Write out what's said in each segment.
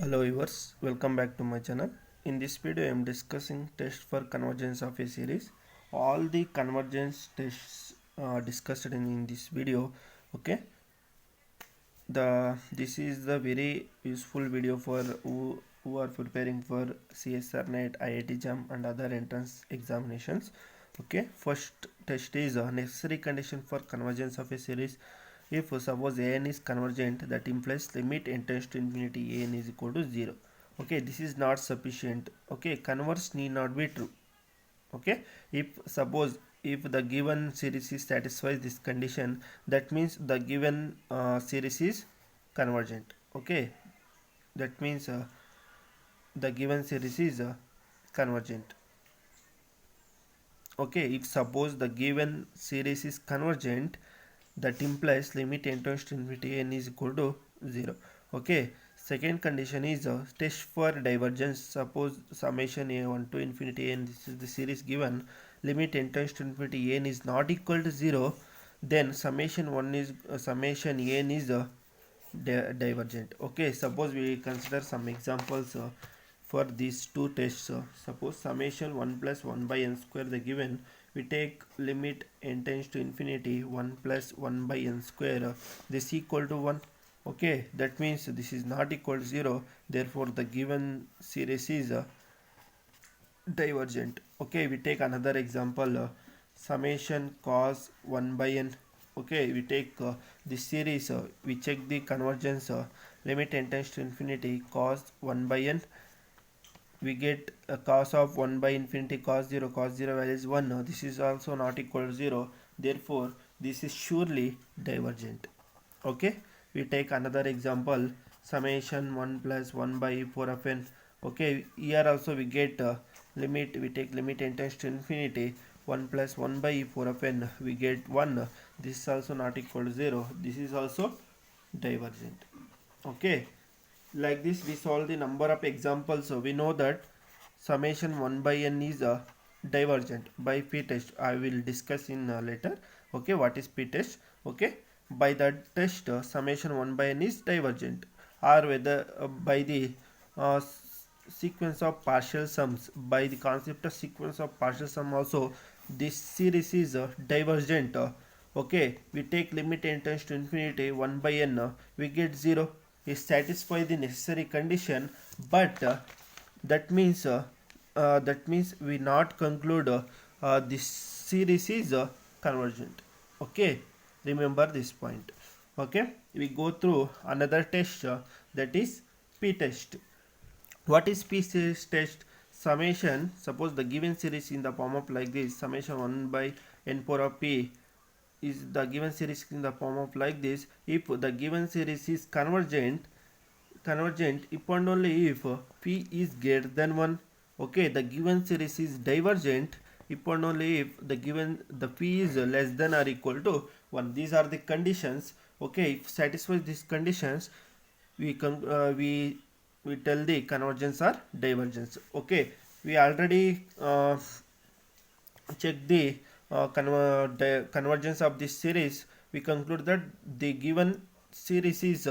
Hello viewers, welcome back to my channel. In this video I am discussing test for convergence of a series. All the convergence tests discussed in this video. Okay, this is the very useful video for who are preparing for CSR NET, IIT JAM and other entrance examinations. Okay, first test is a necessary condition for convergence of a series. If suppose an is convergent, that implies limit n tends to infinity an is equal to 0. Okay, this is not sufficient. Okay, converse need not be true. Okay, if suppose if the given series is satisfies this condition, that means the given series is convergent. Okay, that means the given series is convergent. Okay, if suppose the given series is convergent, that implies limit n tends to infinity n is equal to 0. Okay, second condition is test for divergence. Suppose summation a1 to infinity n, this is the series given, limit n tends to infinity n is not equal to 0, then summation 1 is summation n is divergent. Okay, suppose we consider some examples for these two tests. Suppose summation 1 plus 1 by n square the given, we take limit n tends to infinity 1 plus 1 by n square, this equal to 1. Okay, that means this is not equal to 0, therefore the given series is divergent. Okay, we take another example, summation cos 1 by n. Okay, we take this series, we check the convergence, limit n tends to infinity cos 1 by n, we get a cos of 1 by infinity cos 0 value is 1. This is also not equal to 0, therefore this is surely divergent. Okay, we take another example, summation 1 plus 1 by 4 of n. Okay, here also we get limit, we take limit n tends to infinity 1 plus 1 by 4 of n, we get 1. This is also not equal to 0, this is also divergent. Okay, like this we solve the number of examples. So we know that summation 1 by n is divergent by p-test. I will discuss in later. Okay, what is p-test? Okay, by that test summation 1 by n is divergent, or whether by the uh, sequence of partial sums, by the concept of sequence of partial sum also this series is divergent. Okay, we take limit n tends to infinity 1 by n, we get 0, is satisfy the necessary condition, but that means we not conclude this series is convergent. Okay, remember this point. Okay, we go through another test, that is p-test. What is p-series test? Summation, suppose the given series in the form of like this, summation 1 by n power of p is the given series in the form of like this. If the given series is convergent if and only if p is greater than 1. Okay, the given series is divergent if and only if the p is less than or equal to 1. These are the conditions. Okay, if satisfies these conditions, we tell the convergence or divergence. Okay, we already check the convergence of this series. We conclude that the given series is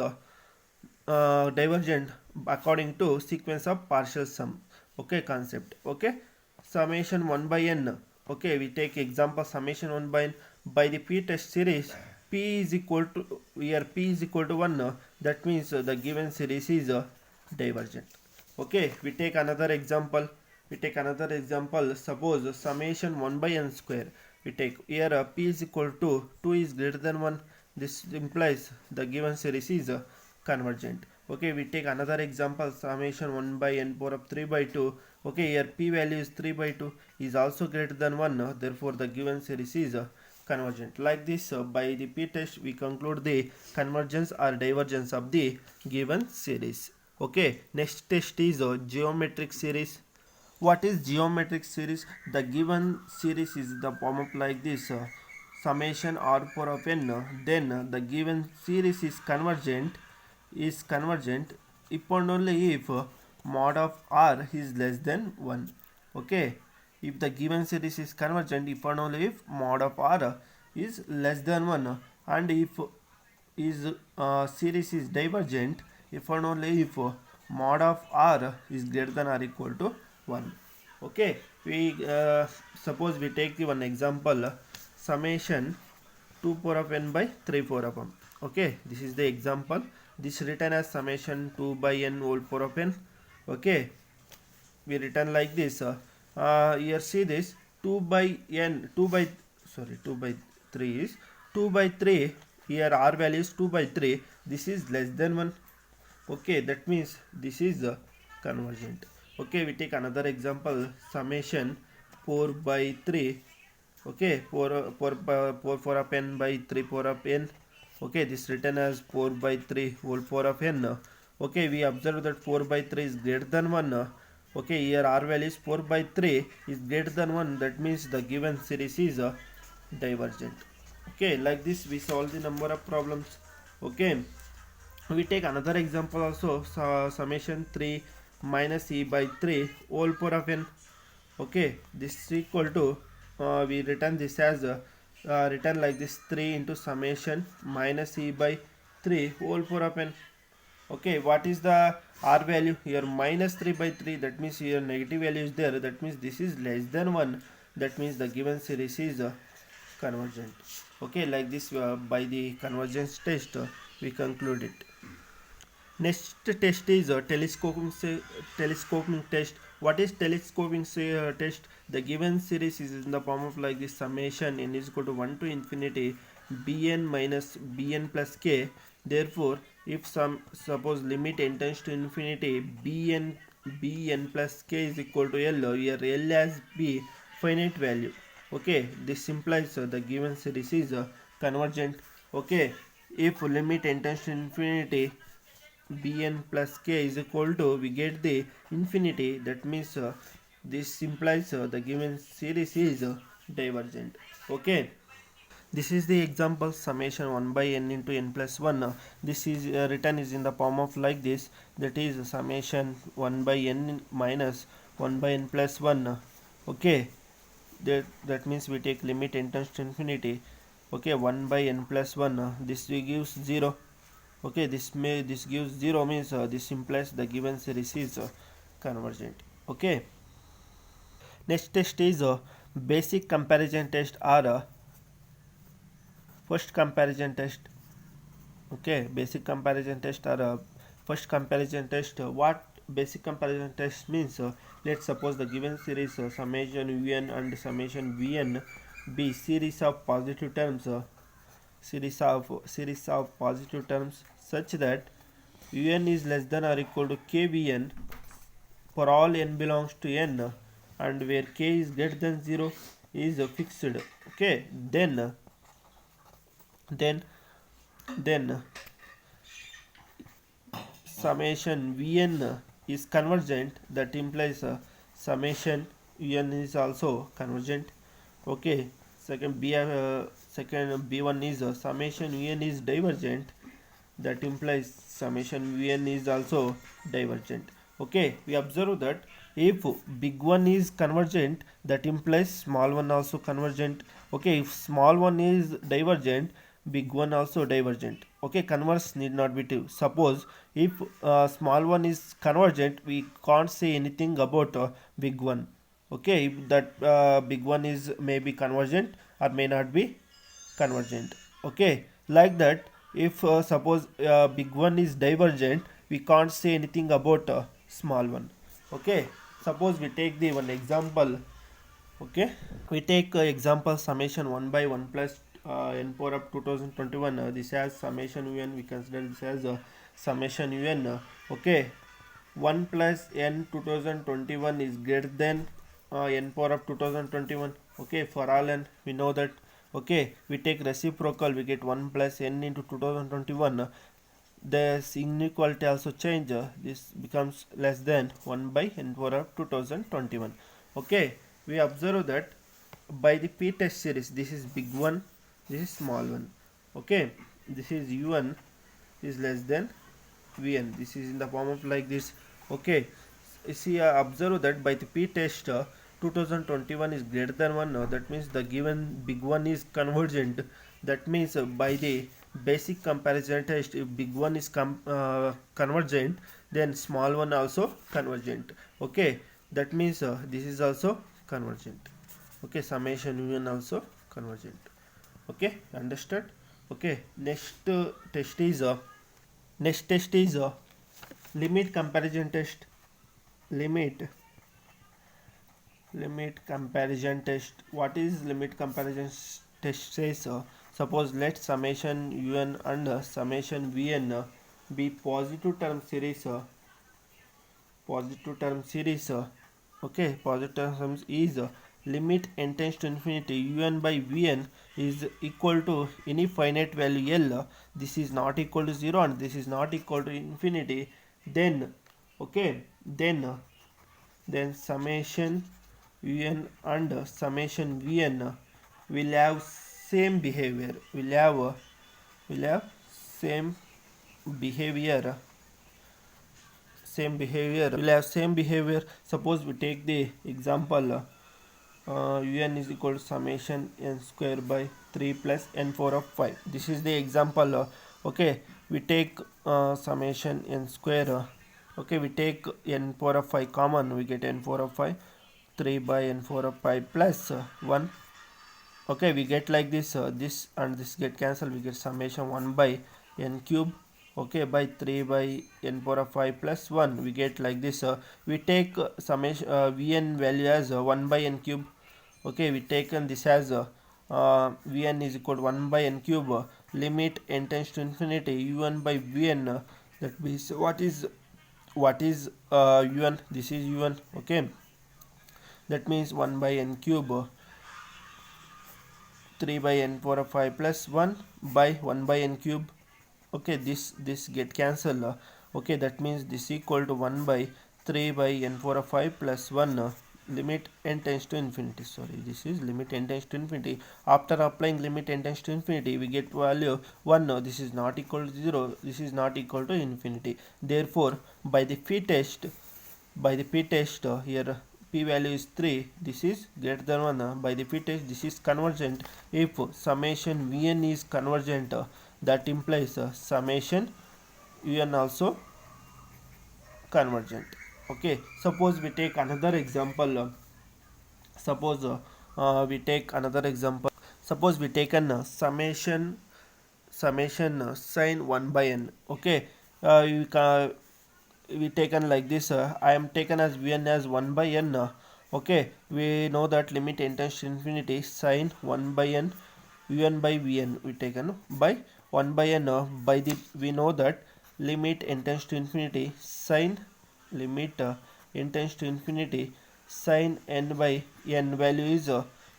divergent according to sequence of partial sum. Okay, concept. Okay, summation 1 by n. Okay, we take example summation 1 by n by the p-test series. P is equal to, here p is equal to 1, that means the given series is divergent. Okay, we take another example. Suppose summation 1 by n square, we take here p is equal to 2 is greater than 1, this implies the given series is convergent. Okay, we take another example, summation 1 by n power of 3 by 2. Okay, here p value is 3 by 2 is also greater than 1, therefore the given series is convergent. Like this, by the p-test we conclude the convergence or divergence of the given series. Okay, next test is geometric series. What is geometric series? The given series is the form of like this, summation r power of n, then the given series is convergent if and only if mod of r is less than 1. Okay, if the given series is convergent if and only if mod of r is less than 1, and if is series is divergent if and only if mod of r is greater than or equal to 1. Okay, we suppose we take the one example, summation 2 power of n by 3 power of n. Okay, this is the example. This written as summation 2 by n whole power of n. Okay, we written like this. Here see this 2 by n 2 by, sorry, 2 by 3 is 2 by 3. Here r value is 2 by 3. This is less than 1. Okay, that means this is convergent. Okay, we take another example, summation 4 by 3. Okay, 4 of n by 3 power of n. Okay, this written as 4 by 3 whole power of n. Okay, we observe that 4 by 3 is greater than 1. Okay, here r value is 4 by 3 is greater than 1. That means the given series is divergent. Okay, like this we solve the number of problems. Okay, we take another example also, summation 3 minus e by 3 whole power of n. Okay, this is equal to, we written this as written like this, 3 into summation minus e by 3 whole power of n. Okay, what is the r value here? Minus 3 by 3. That means here negative value is there. That means this is less than 1. That means the given series is convergent. Okay, like this by the convergence test we conclude it. Next test is telescoping test. What is telescoping test? The given series is in the form of like this, summation n is equal to 1 to infinity bn minus bn plus k. Therefore, if suppose limit n tends to infinity, bn plus k is equal to l, here l as b finite value. Okay, this implies the given series is convergent. Okay, if limit n tends to infinity, bn plus k is equal to, we get the infinity. That means this implies the given series is divergent. Okay, this is the example, summation 1 by n into n plus 1. This is written is in the form of like this, that is summation 1 by n minus 1 by n plus 1. Okay, that means we take limit n tends to infinity. Okay, 1 by n plus 1, this gives 0. Okay, this gives 0, means this implies the given series is convergent. Okay, next test is basic comparison test or first comparison test. Okay, basic comparison test or first comparison test. What basic comparison test means? Let's suppose the given series summation un and summation vn be series of positive terms, series of positive terms such that un is less than or equal to kvn for all n belongs to n, and where k is greater than 0 is fixed. Okay, then summation vn is convergent. That implies summation un is also convergent. Okay, second b1 is summation un is divergent. That implies summation vn is also divergent. Okay, we observe that if big one is convergent, that implies small one also convergent. Okay, if small one is divergent, big one also divergent. Okay, converse need not be true. Suppose if small one is convergent, we can't say anything about big one. Okay, if that big one is maybe convergent or may not be convergent. Okay, like that, if suppose big one is divergent, we can't say anything about small one. Okay, suppose we take the one example. Okay, we take example summation 1 by 1 plus n power of 2021. This as summation un, we consider this as summation un. Okay, 1 plus n 2021 is greater than n power of 2021. Okay, for all n we know that. Okay, we take reciprocal, we get 1 plus n into 2021. The inequality also change, this becomes less than 1 by n power of 2021. Okay, we observe that by the p test series, this is big one, this is small one. Okay, this is un is less than vn, this is in the form of like this. Okay, see, observe that by the p test 2021 is greater than 1. That means the given big one is convergent. That means by the basic comparison test, if big one is convergent, then small one also convergent. Okay, that means this is also convergent. Okay, summation un also convergent. Okay, understood. Okay, next test is limit comparison test. Limit comparison test. What is limit comparison test says? Suppose let summation un and summation vn be positive term series. Positive term series. Okay, positive terms is limit n tends to infinity un by vn is equal to any finite value l. This is not equal to 0 and this is not equal to infinity. Then okay, then summation un and summation vn will have same behavior. Will have same behavior. Will have same behavior. Suppose we take the example un is equal to summation n square by 3 plus n power of 5. This is the example. Okay, we take summation n square. Okay, we take n power of 5 common, we get n power of 5, 3 by n power of 5 plus 1. Okay, we get like this, this and this get cancelled, we get summation 1 by n cube. Okay, by 3 by n power of 5 plus 1, we get like this. We take summation vn value as 1 by n cube. Okay, we taken this as vn is equal to 1 by n cube. Limit n tends to infinity un by vn. That means what is un? This is un. Okay, that means 1 by n cube, 3 by n power of 5 plus 1 by 1 by n cube. Okay, this get cancelled. Okay, that means this equal to 1 by 3 by n power of 5 plus 1. Limit n tends to infinity. Sorry, this is limit n tends to infinity. After applying limit n tends to infinity, we get value 1. This is not equal to 0. This is not equal to infinity. Therefore, by the p-test, here p value is 3. This is greater than 1. By the p-test, this is convergent. If summation vn is convergent, that implies summation un also convergent. Okay, suppose we take another example. Suppose we take another example. Suppose we take an summation sin 1 by n. Okay, we taken like this. I am taken as vn as 1 by n. Okay, we know that limit n tends to infinity sin 1 by n un by vn we taken by 1 by n. By the we know that limit n tends to infinity sin limit n tends to infinity sin n by n value is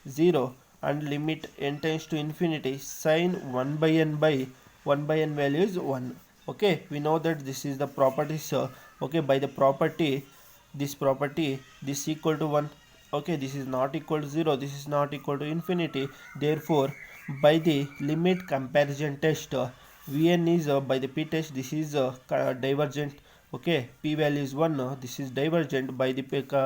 0 and limit n tends to infinity sin 1 by n value is 1. Okay, we know that this is the properties. Okay, by the property this equal to 1. Okay, this is not equal to 0, this is not equal to infinity. Therefore, by the limit comparison test, vn is by the p test, this is divergent. Okay, p value is 1, this is divergent. By the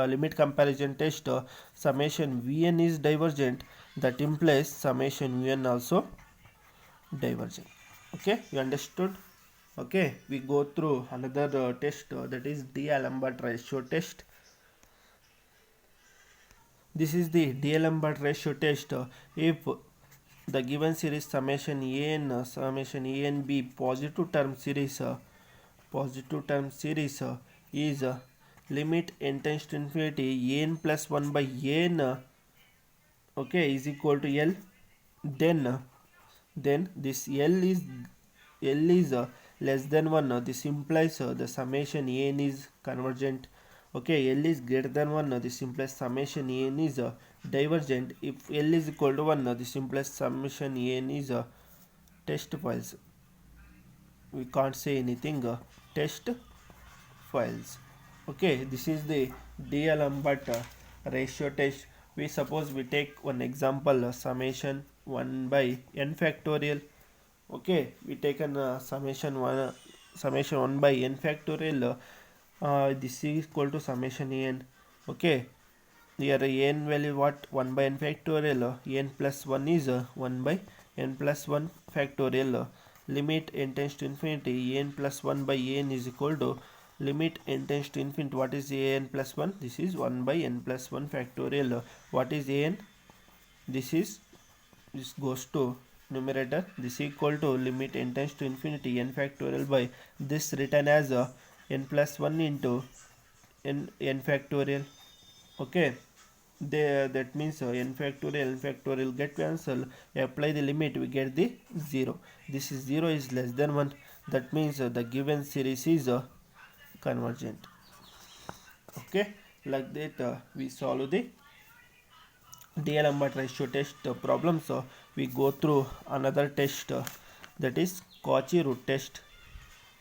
limit comparison test, summation vn is divergent. That implies summation un also divergent. Okay, you understood? Okay, we go through another test, that is Dlm Ratio Test. This is the Dlm Ratio Test. If the given series summation an be positive term series is limit n tends to infinity n plus 1 by n, okay, is equal to l. Then this l is less than 1. This implies the summation an is convergent. Okay, l is greater than 1. This implies summation an is divergent. If l is equal to 1, this implies summation an is test files. We can't say anything. Test files. Okay, this is the Dlm ratio test. We suppose we take one example, summation 1 by n factorial. Okay, we taken summation 1 by n factorial. This is equal to summation n. Okay, here n value what? 1 by n factorial. N plus 1 is 1 by n plus 1 factorial. Limit n tends to infinity n plus 1 by n is equal to limit n tends to infinity. What is an plus 1? This is 1 by n plus 1 factorial. What is an? This goes to numerator. This equal to limit n tends to infinity n factorial by this written as n plus 1 into n factorial. Okay, that means n factorial get cancelled. Apply the limit, we get the 0. This is 0 is less than 1. That means the given series is convergent. Okay, like that we solve the Dlm Ratio Test problem. So we go through another test, that is Cauchy root test.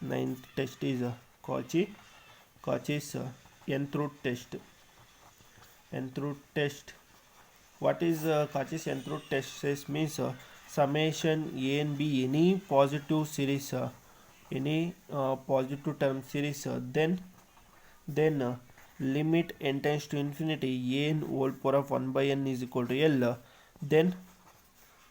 Ninth test is Cauchy's nth root test. Nth root test. What is Cauchy's nth root test? Says means summation a and b any positive series, any positive term series, then limit n tends to infinity a n whole power of 1 by n is equal to l. Then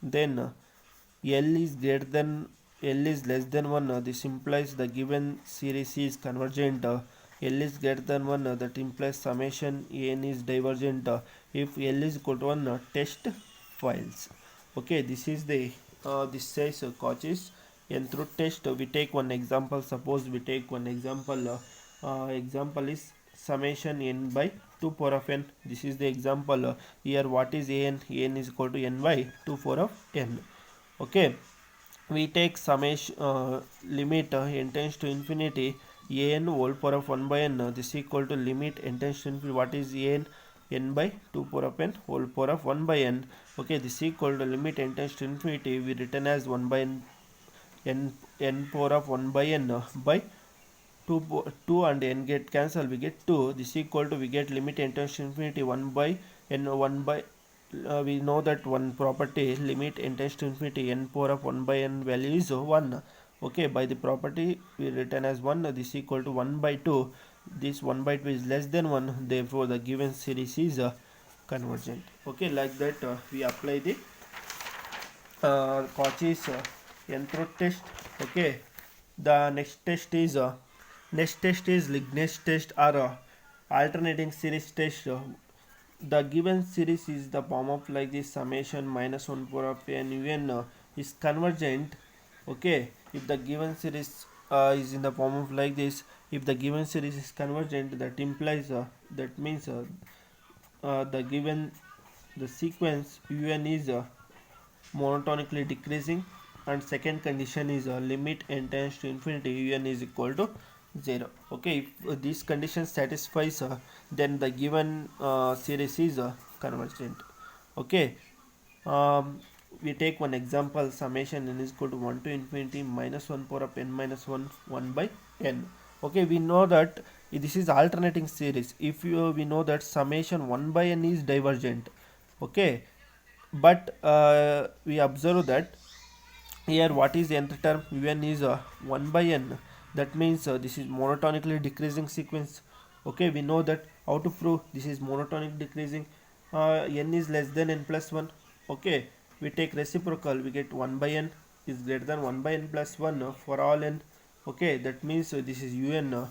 l is greater than l is less than 1. This implies the given series is convergent. L is greater than 1, that implies summation n is divergent. If l is equal to 1, test fails. Okay, this is the this says Cauchy's nth root test. We take one example. Suppose we take one example. Example is summation n by 2 power of n. This is the example. Here what is an? An is equal to n by 2 power of n. Okay, we take summation limit n tends to infinity an whole power of 1 by n. This is equal to limit n tends to infinity. What is an? N by 2 power of n whole power of 1 by n. Okay, this is equal to limit n tends to infinity. We written as 1 by n power of 1 by n by 2 and n get cancelled, we get 2. This is equal to, we get limit n tends to infinity 1 by n 1 by we know that one property, limit n tends to infinity n power of 1 by n value is 1. Okay, by the property we written as 1. This is equal to 1 by 2. This 1 by 2 is less than 1, therefore the given series is convergent. Okay, like that we apply the Cauchy's nth root test. Okay, the next test is Ligness test or alternating series test. The given series is the form of like this: summation minus 1 power of n un is convergent. Okay, if the given series is in the form of like this, if the given series is convergent, that implies that means the sequence un is monotonically decreasing, and second condition is limit n tends to infinity un is equal to 0. Okay, if this condition satisfies, then the given series is convergent. Okay, we take one example: summation n is equal to 1 to infinity minus 1 power of n minus 1 1 by n. Okay, we know that this is alternating series. If we know that summation 1 by n is divergent. Okay, but we observe that here what is nth term un is 1 by n. That means this is monotonically decreasing sequence. Okay, we know that. How to prove this is monotonic decreasing? N is less than n plus 1. Okay, we take reciprocal, we get 1 by n is greater than 1 by n plus 1 for all n. Okay, that means this is un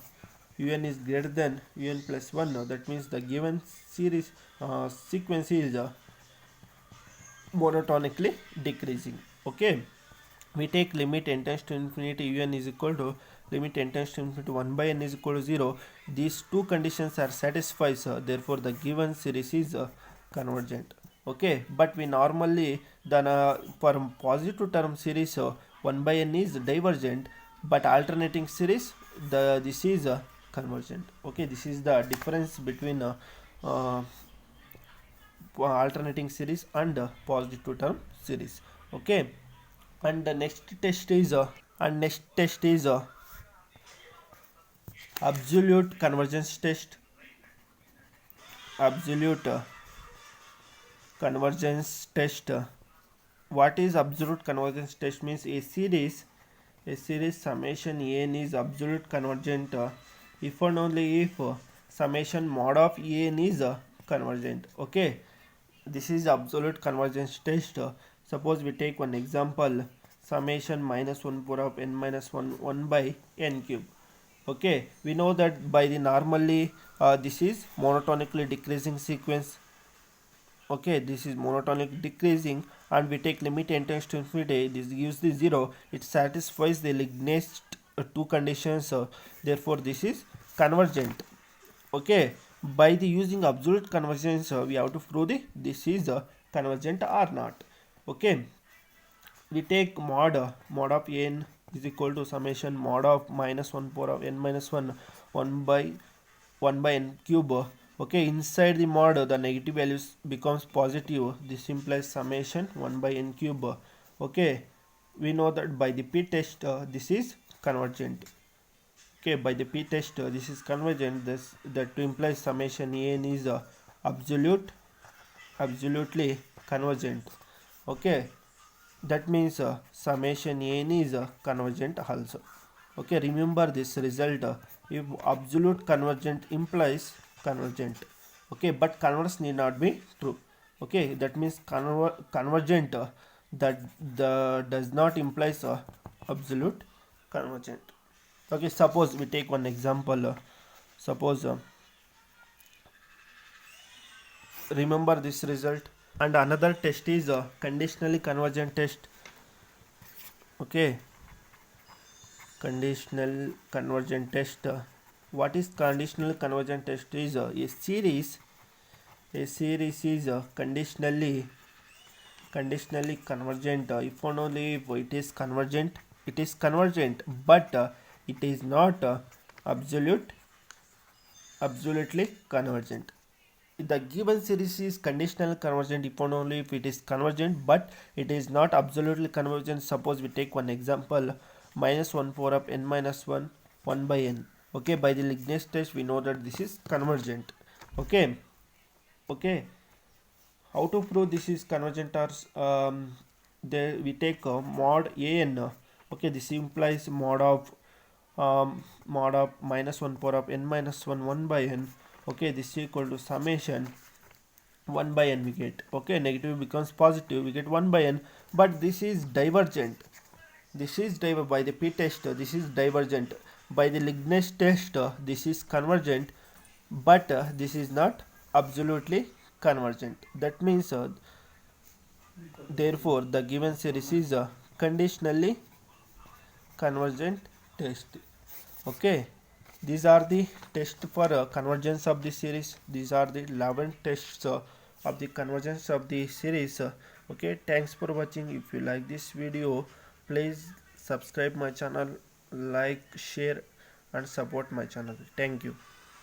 is greater than un plus 1. That means the given series sequence is monotonically decreasing. Okay, we take limit n tends to infinity un is equal to limit n tends to infinity 1 by n is equal to 0. These two conditions are satisfied, therefore the given series is convergent. Okay, but we normally then for positive term series 1 by n is divergent, but alternating series this is convergent. Okay, this is the difference between alternating series and positive term series. Okay, and the next test is absolute convergence test. Absolute convergence test. What is absolute convergence test? Means a series summation n is absolute convergent if and only if summation mod of n is convergent. Okay, this is absolute convergence test. Suppose we take one example: summation minus 1 power of n minus 1 1 by n cube. Okay, we know that by the normally this is monotonically decreasing sequence. Okay, this is monotonic decreasing, and we take limit n tends to infinity, this gives the 0, it satisfies the next two conditions, therefore this is convergent. Okay, by the using absolute convergence we have to prove the this is convergent or not. Okay, we take mod of n is equal to summation mod of minus 1 power of n minus 1 1 by n cube. Okay, inside the mod the negative values becomes positive, this implies summation 1 by n cube. Okay, we know that by the p test this is convergent. Okay, by the p test this is convergent, this that implies summation n is absolutely convergent. Okay, that means summation n is convergent also. Okay, remember this result, if absolute convergent implies convergent. Okay, but converse need not be true. Okay, that means convergent that the does not implies absolute convergent. Okay, suppose we take one example, suppose remember this result, and another test is conditionally convergent test. Okay, conditional convergent test. What is conditional convergent test is a series is conditionally convergent if and only if it is convergent, but it is not absolutely convergent. The given series is conditional convergent if and only if it is convergent, but it is not absolutely convergent. Suppose we take one example, minus 1 power of n minus 1 1 by n. Okay, by the Ligness test we know that this is convergent. Okay, okay, how to prove this is convergent, or there we take mod an. Okay, this implies mod of minus 1 power of n minus 1 1 by n. Okay, this is equal to summation 1 by n we get. Okay, negative becomes positive, we get 1 by n, but this is divergent. This is by the p test this is divergent. By the Ligness test this is convergent, but this is not absolutely convergent. That means therefore the given series is conditionally convergent test. Okay, these are the tests for convergence of the series. These are the 11 tests of the convergence of the series. Okay, thanks for watching. If you like this video, please subscribe my channel, like, share and support my channel. Thank you.